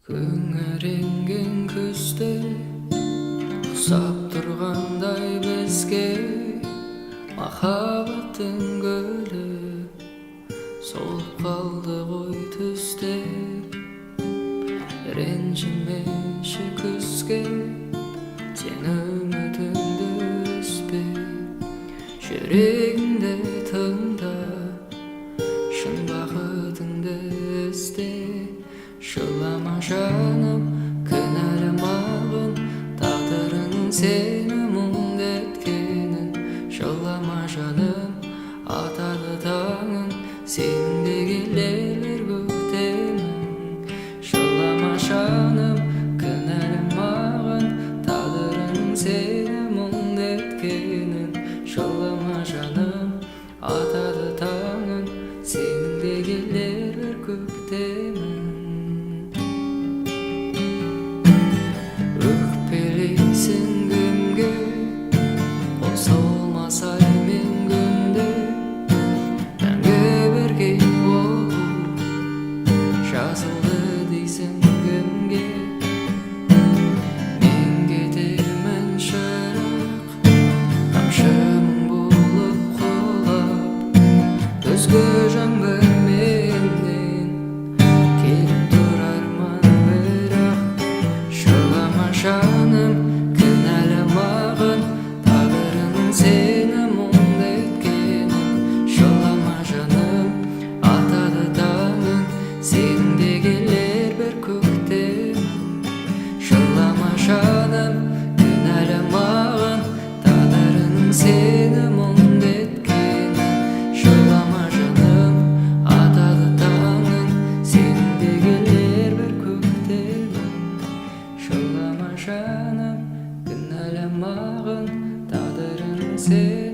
Күңіренген күзде ұқсап тұрғандай бізге махаббаттың гүлі солып қалды ғой түсте. Ренжімеші күзге сен үмітіңді үзбе, жүрегіңді тыңда, шын бақытыңды ізде. Жылама жаным, кінәламағын, тағдырының сені мұңды еткенін. Жылама жаным, атады таңын, сенің де келер көктемің. Жылама жаным, кінәламағын, тағдырының сені мұңды еткенін. Жылама жаным, атады таңын, сенің де келер көктемің. Өкпелейсің кімге, қосылмасай мен күнде, мәңгі бірге болу жазылды дейсің кімге. Мен кетермін шырақ, тамшымын болып құлап, күзгі жаңбырменен келіп тұрармын бірақ. Жылама жаным, кінәламағын, тағдырының сені мұңды еткенін. Жылама жаным, атады таңың, сенің де келер бір көктемің. Жылама жаным, кінәламағын, тағдырының сені мұңды еткенін. Жылама жаным, атады таңың, сенің де келер бір көктемің. Жылама жаным, кінәламағын, тағдырының сені